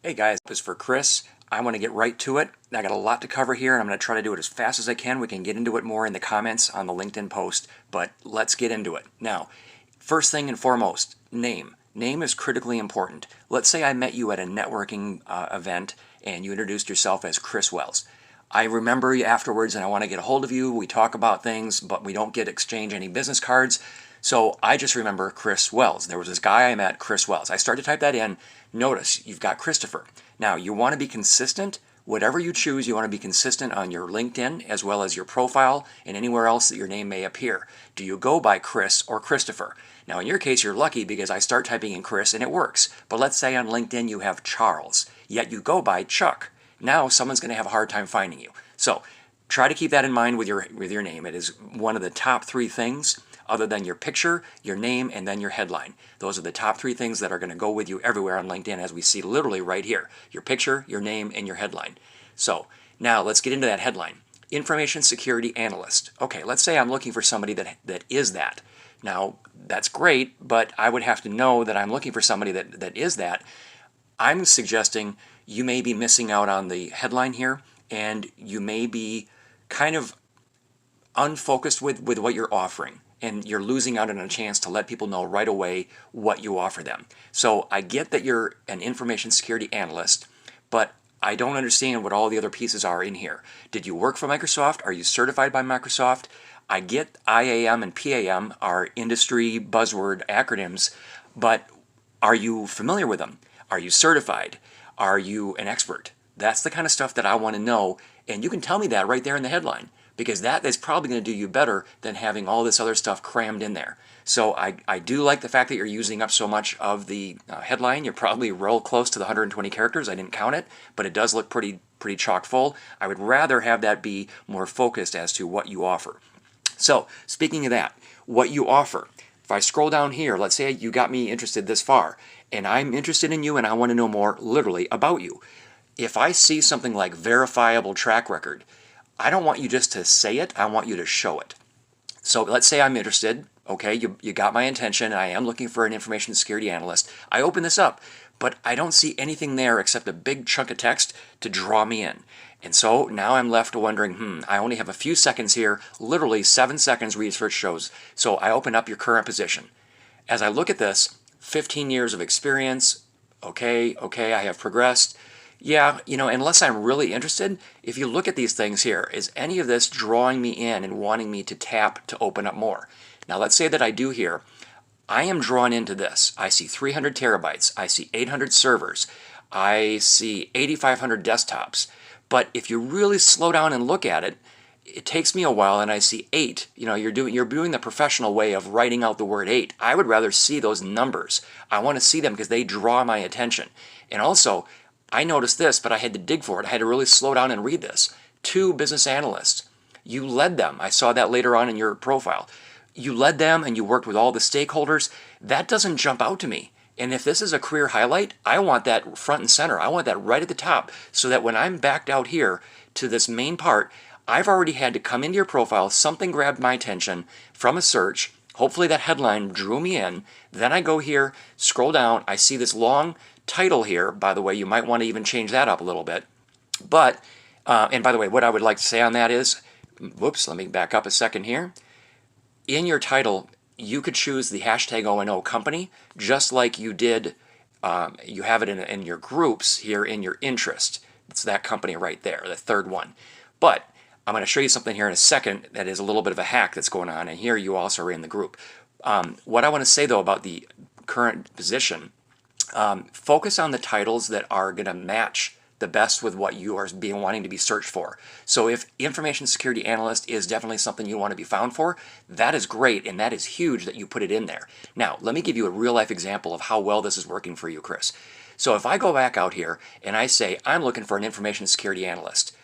Hey guys, this is for Chris. I want to get right to it. I got a lot to cover here and I'm going to try to do it as fast as I can. We can get into it more in the comments on the LinkedIn post, but let's get into it. Now, first thing and foremost, name. Name is critically important. Let's say I met you at a networking event and you introduced yourself as Chris Wells. I remember you afterwards and I want to get a hold of you. We talk about things, but we don't exchange any business cards. So I just remember Chris Wells. There was this guy I met, Chris Wells. I started to type that in. Notice you've got Christopher. Now you want to be consistent. Whatever you choose, you want to be consistent on your LinkedIn as well as your profile and anywhere else that your name may appear. Do you go by Chris or Christopher? Now in your case, you're lucky because I start typing in Chris and it works. But let's say on LinkedIn you have Charles, yet you go by Chuck. Now someone's going to have a hard time finding you. So try to keep that in mind with your name. It is one of the top 3 things other than your picture, your name, and then your headline. Those are the top 3 things that are going to go with you everywhere on LinkedIn, as we see literally right here. Your picture, your name, and your headline. So now let's get into that headline. Information Security Analyst. Okay, let's say I'm looking for somebody that is that. Now, that's great, but I would have to know that I'm looking for somebody that is that. I'm suggesting you may be missing out on the headline here, and you may be kind of unfocused with what you're offering. And you're losing out on a chance to let people know right away what you offer them. So I get that you're an information security analyst, but I don't understand what all the other pieces are in here. Did you work for Microsoft? Are you certified by Microsoft? I get IAM and PAM are industry buzzword acronyms, but are you familiar with them? Are you certified? Are you an expert? That's the kind of stuff that I want to know, and you can tell me that right there in the headline, because that is probably going to do you better than having all this other stuff crammed in there. So I do like the fact that you're using up so much of the headline. You're probably real close to the 120 characters. I didn't count it, but it does look pretty chock full. I would rather have that be more focused as to what you offer. So speaking of that, what you offer. If I scroll down here, let's say you got me interested this far, and I'm interested in you and I want to know more literally about you. If I see something like verifiable track record, I don't want you just to say it, I want you to show it. So let's say I'm interested, okay, you got my attention, and I am looking for an information security analyst. I open this up, but I don't see anything there except a big chunk of text to draw me in. And so now I'm left wondering, I only have a few seconds here, literally 7 seconds research shows. So I open up your current position. As I look at this, 15 years of experience, okay, I have progressed. Yeah, unless I'm really interested, if you look at these things here, is any of this drawing me in and wanting me to tap to open up more? Now let's say that I do here. I am drawn into this. I see 300 terabytes. I see 800 servers. I see 8,500 desktops. But if you really slow down and look at it, it takes me a while and I see 8. You're doing the professional way of writing out the word 8. I would rather see those numbers. I want to see them because they draw my attention. And also, I noticed this, but I had to dig for it. I had to really slow down and read this. 2 business analysts. You led them. I saw that later on in your profile. You led them and you worked with all the stakeholders. That doesn't jump out to me. And if this is a career highlight, I want that front and center. I want that right at the top so that when I'm backed out here to this main part, I've already had to come into your profile, something grabbed my attention from a search. Hopefully that headline drew me in. Then I go here, scroll down, I see this long title here. By the way, you might want to even change that up a little bit. But, and by the way, what I would like to say on that is, whoops, let me back up a second here. In your title, you could choose the hashtag O&O company, just like you did, you have it in your groups here in your interest. It's that company right there, the third one. But I'm going to show you something here in a second that is a little bit of a hack that's going on, and here you also are in the group. What I want to say, though, about the current position, focus on the titles that are going to match the best with what you are wanting to be searched for. So if information security analyst is definitely something you want to be found for, that is great, and that is huge that you put it in there. Now, let me give you a real-life example of how well this is working for you, Chris. So if I go back out here and I say, I'm looking for an information security analyst,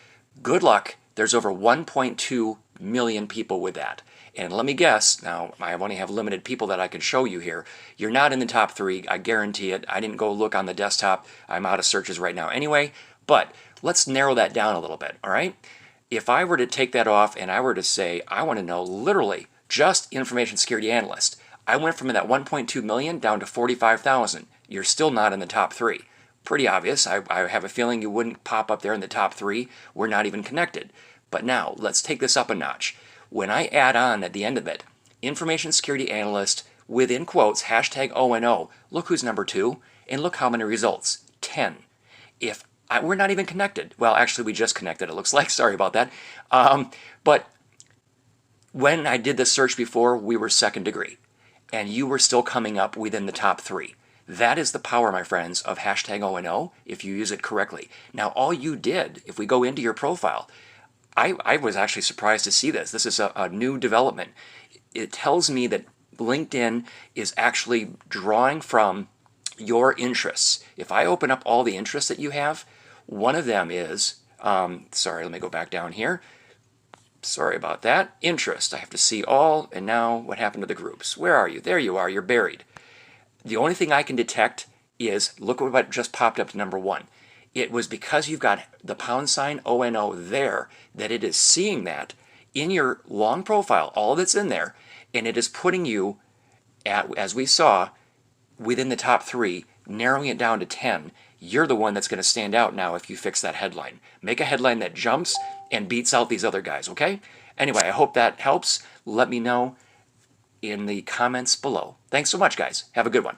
good luck. There's over 1.2 million people with that. And let me guess, now I only have limited people that I can show you here. You're not in the top 3, I guarantee it. I didn't go look on the desktop. I'm out of searches right now anyway. But let's narrow that down a little bit, all right? If I were to take that off and I were to say, I want to know literally just information security analyst, I went from that 1.2 million down to 45,000. You're still not in the top 3. Pretty obvious. I have a feeling you wouldn't pop up there in the top 3. We're not even connected. But now, let's take this up a notch. When I add on at the end of it, Information Security Analyst, within quotes, hashtag ONO, look who's number 2, and look how many results. 10. We're not even connected. Well, actually, we just connected, it looks like. Sorry about that. But when I did the search before, we were second degree, and you were still coming up within the top 3. That is the power, my friends, of hashtag ONO if you use it correctly. Now, all you did, if we go into your profile, I was actually surprised to see this. This is a new development. It tells me that LinkedIn is actually drawing from your interests. If I open up all the interests that you have, one of them is, sorry, let me go back down here. Sorry about that. Interest. I have to see all, and now what happened to the groups? Where are you? There you are. You're buried. The only thing I can detect is, look at what just popped up to number 1. It was because you've got the # ONO there that it is seeing that in your long profile, all that's in there, and it is putting you at, as we saw, within the top 3, narrowing it down to 10. You're the one that's going to stand out now if you fix that headline. Make a headline that jumps and beats out these other guys, okay? Anyway, I hope that helps. Let me know in the comments below. Thanks so much, guys. Have a good one.